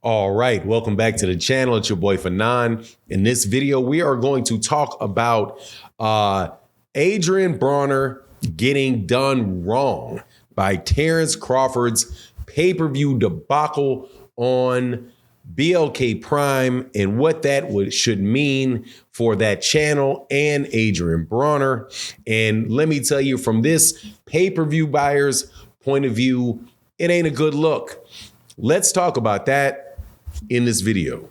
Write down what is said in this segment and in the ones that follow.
All right, welcome back to the channel. It's your boy Fanon. In this video, we are going to talk about Adrien Broner getting done wrong by Terence Crawford's pay-per-view debacle on BLK Prime and what that should mean for that channel and Adrien Broner. And let me tell you, from this pay-per-view buyer's point of view, it ain't a good look. Let's talk about that in this video.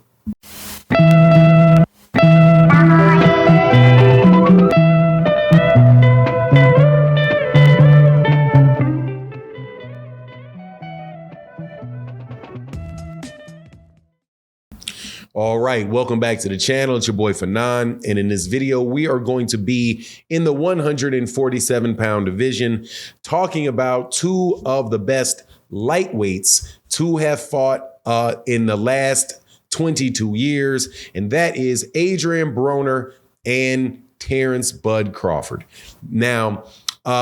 All right, welcome back to the channel. It's your boy Fanon, and in this video, we are going to be in the 147-pound division, talking about two of the best lightweights to have fought in the last 22 years, and that is Adrien Broner and Terence Bud Crawford. Now,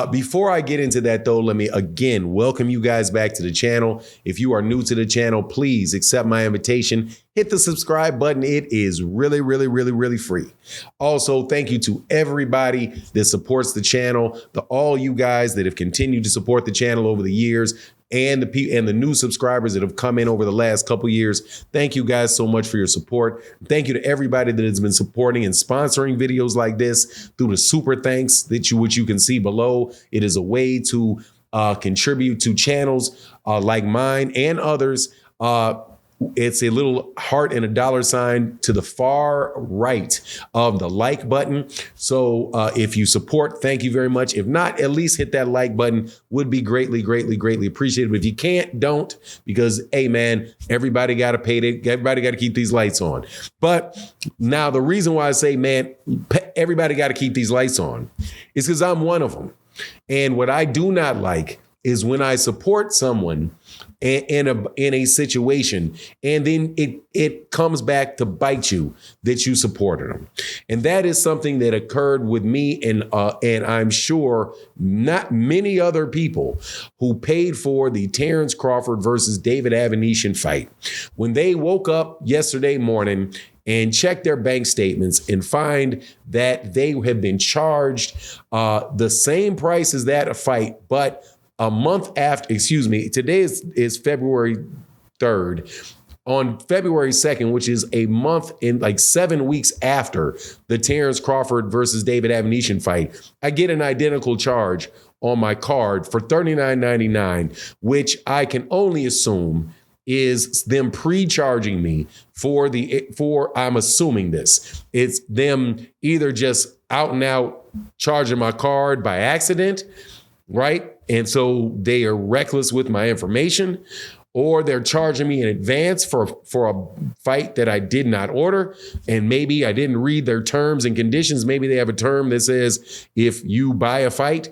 before I get into that, though, let me again welcome you guys back to the channel. If you are new to the channel, please accept my invitation. Hit the subscribe button. It is really free. Also, thank you to everybody that supports the channel, all you guys that have continued to support the channel over the years, and the new subscribers that have come in over the last couple years. Thank you guys so much for your support. Thank you to everybody that has been supporting and sponsoring videos like this through the super thanks which you can see below. It is a way to contribute to channels like mine and others. It's a little heart and a dollar sign to the far right of the like button. So if you support, thank you very much. If not, at least hit that like button. Would be greatly appreciated. But if you can't, don't, because, hey, man, everybody got to pay it. Everybody got to keep these lights on. But now the reason why I say, man, everybody got to keep these lights on is because I'm one of them. And what I do not like is when I support someone in a situation, and then it comes back to bite you that you supported them. And that is something that occurred with me and I'm sure not many other people who paid for the Terence Crawford versus David Avenetian fight. When they woke up yesterday morning and check their bank statements and find that they have been charged the same price as that fight, but a month after, today is February 3rd. On February 2nd, which is a month in like 7 weeks after the Terence Crawford versus David Avenetian fight, I get an identical charge on my card for $39.99, which I can only assume is them pre-charging me for I'm assuming this. It's them either just out and out charging my card by accident, right? And so they are reckless with my information, or they're charging me in advance for a fight that I did not order. And maybe I didn't read their terms and conditions. Maybe they have a term that says, if you buy a fight,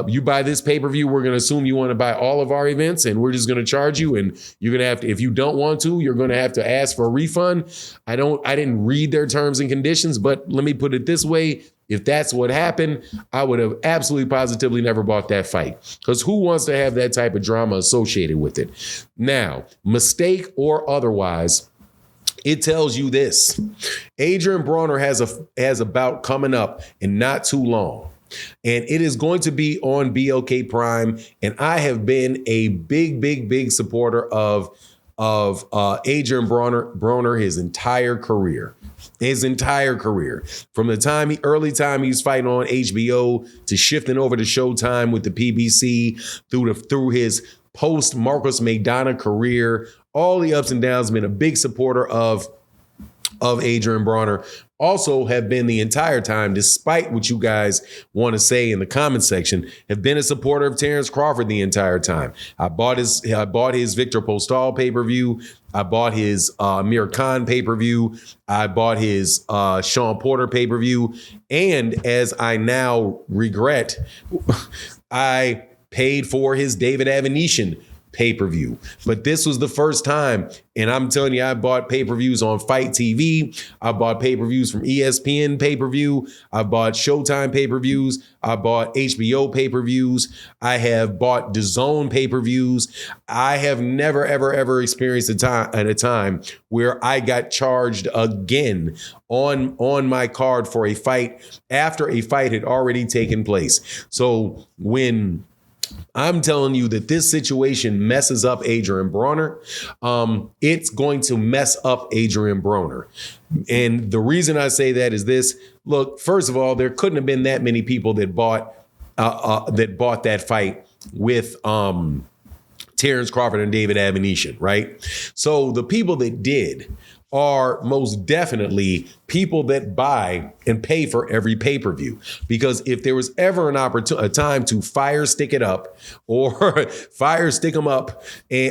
you buy this pay-per-view, we're going to assume you want to buy all of our events, and we're just going to charge you. And you're going to have to, if you don't want to, you're going to have to ask for a refund. I didn't read their terms and conditions, but let me put it this way. If that's what happened, I would have absolutely positively never bought that fight, because who wants to have that type of drama associated with it? Now, mistake or otherwise, it tells you this. Adrien Broner has a bout coming up in not too long, and it is going to be on BLK Prime. And I have been a big supporter of Adrien Broner his entire career. From the early time he was fighting on HBO to shifting over to Showtime with the PBC, through his post Marcos Maidana career, all the ups and downs, been a big supporter of Adrien Broner. Also have been the entire time, despite what you guys want to say in the comment section, have been a supporter of Terence Crawford the entire time. I bought his Victor Postal pay-per-view. I bought his Amir Khan pay-per-view. I bought his Sean Porter pay-per-view. And as I now regret, I paid for his David Avenetian pay-per-view. But this was the first time, and I'm telling you, I bought pay-per-views on Fight TV. I bought pay-per-views from ESPN pay-per-view. I bought Showtime pay-per-views. I bought HBO pay-per-views. I have bought DAZN pay-per-views. I have never, ever, ever experienced a time where I got charged again on my card for a fight after a fight had already taken place. So when I'm telling you that this situation messes up Adrien Broner, it's going to mess up Adrien Broner. And the reason I say that is this. Look, first of all, there couldn't have been that many people that bought that fight with Terence Crawford and David Abination, right? So the people that did are most definitely people that buy and pay for every pay-per-view. Because if there was ever a time to fire stick it up or fire stick them up,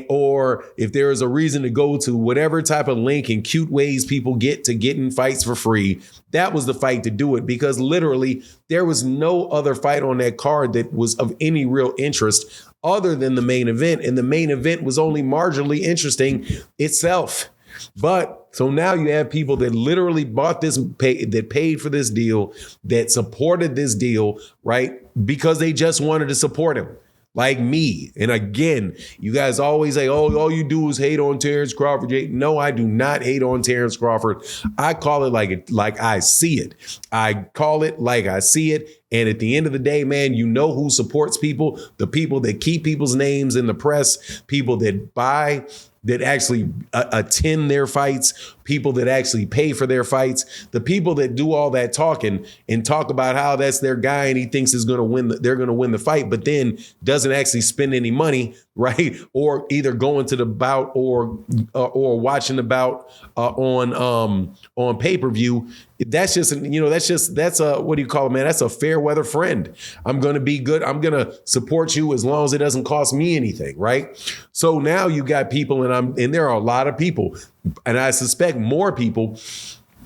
or if there is a reason to go to whatever type of link and cute ways people get to get in fights for free, that was the fight to do it. Because literally there was no other fight on that card that was of any real interest other than the main event. And the main event was only marginally interesting itself. But so now you have people that literally bought this, that paid for this deal, that supported this deal, right? Because they just wanted to support him, like me. And again, you guys always say, oh, all you do is hate on Terence Crawford. No, I do not hate on Terence Crawford. I call it like I see it. I call it like I see it. And at the end of the day, man, you know who supports people? The people that keep people's names in the press, people that buy, that actually attend their fights, people that actually pay for their fights, the people that do all that talking and talk about how that's their guy and he thinks is going to win, they're going to win the fight, but then doesn't actually spend any money, right? Or either going to the bout or watching the bout on pay-per-view. That's just, that's a, what do you call it, man? That's a fair weather friend. I'm going to be good. I'm going to support you as long as it doesn't cost me anything, right? So now you got people, and there are a lot of people, and I suspect more people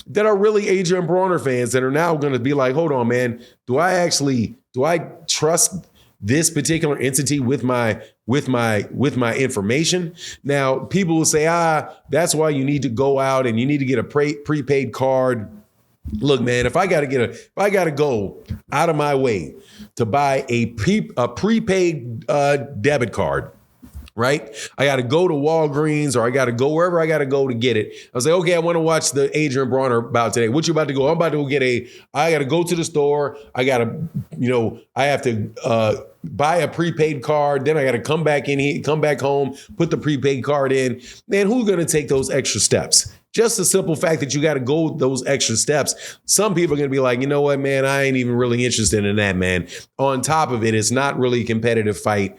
that are really Adrien Broner fans that are now going to be like, hold on, man, do I trust this particular entity with my information? Now, people will say, that's why you need to go out and you need to get a prepaid card. Look, man, if I got to go out of my way to buy a prepaid debit card, right? I got to go to Walgreens or I got to go wherever I got to go to get it. I was like, okay, I want to watch the Adrien Broner bout today. What you about to go? I'm about to go I got to go to the store. I got to, I have to buy a prepaid card. Then I got to come back home, put the prepaid card in. Man, who's going to take those extra steps? Just the simple fact that you got to go those extra steps. Some people are going to be like, you know what, man, I ain't even really interested in that, man. On top of it, it's not really a competitive fight.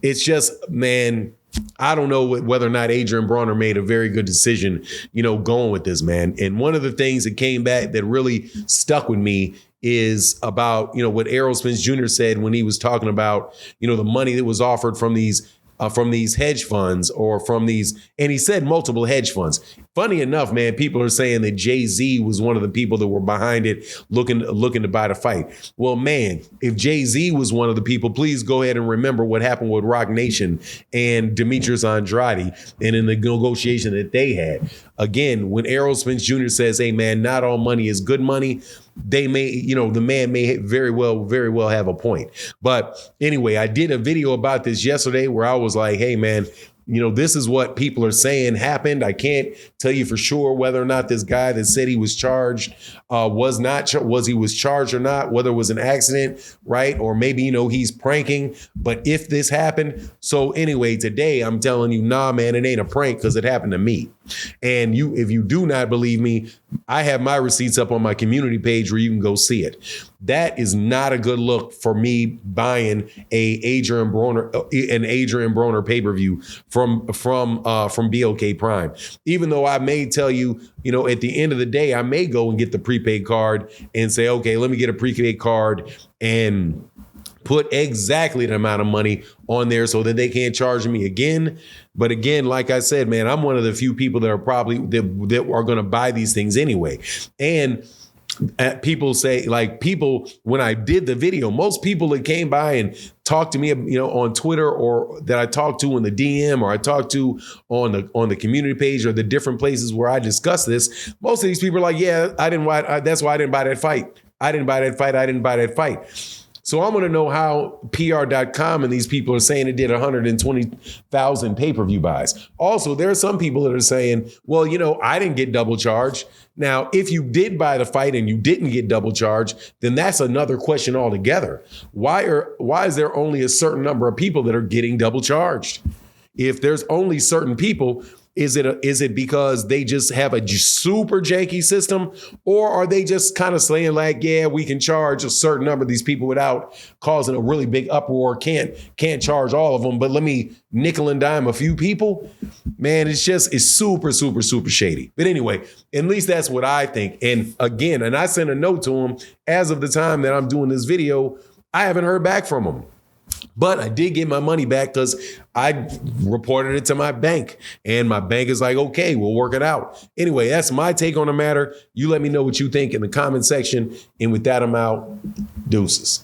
It's just, man, I don't know whether or not Adrien Broner made a very good decision, going with this, man. And one of the things that came back that really stuck with me is about, what Errol Spence Jr. said when he was talking about, the money that was offered from these hedge funds or from these, and he said multiple hedge funds. Funny enough, man, people are saying that Jay-Z was one of the people that were behind it, looking to buy the fight. Well, man, if Jay-Z was one of the people, please go ahead and remember what happened with Rock Nation and Demetrius Andrade and in the negotiation that they had. Again, when Errol Spence Jr. says, hey, man, not all money is good money, they may, the man may very well have a point. But anyway, I did a video about this yesterday where I was like, hey, man, this is what people are saying happened. I can't tell you for sure whether or not this guy that said he was charged was he was charged or not, whether it was an accident, right? Or maybe, he's pranking. But if this happened. So anyway, today I'm telling you, nah, man, it ain't a prank because it happened to me. And if you do not believe me, I have my receipts up on my community page where you can go see it. That is not a good look for me buying an Adrien Broner pay-per-view from BOK Prime. Even though I may tell you, at the end of the day, I may go and get the prepaid card and say, okay, let me get a prepaid card and put exactly the amount of money on there so that they can't charge me again. But again, like I said, man, I'm one of the few people that are probably that are going to buy these things anyway. And people say, like, people, when I did the video, most people that came by and talked to me, on Twitter, or that I talked to in the DM, or I talked to on the community page, or the different places where I discuss this, most of these people are like, yeah, that's why I didn't buy that fight. I didn't buy that fight. So I'm going to know how PR.com and these people are saying it did 120,000 pay-per-view buys. Also, there are some people that are saying, well, I didn't get double charged. Now, if you did buy the fight and you didn't get double charged, then that's another question altogether. Why is there only a certain number of people that are getting double charged? If there's only certain people, is it because they just have a super janky system, or are they just kind of saying like, yeah, we can charge a certain number of these people without causing a really big uproar? Can't charge all of them, but let me nickel and dime a few people. Man, it's super, super, super shady. But anyway, at least that's what I think. And again, I sent a note to him. As of the time that I'm doing this video, I haven't heard back from him. But I did get my money back because I reported it to my bank, and my bank is like, okay, we'll work it out. Anyway, that's my take on the matter. You let me know what you think in the comment section. And with that, I'm out. Deuces.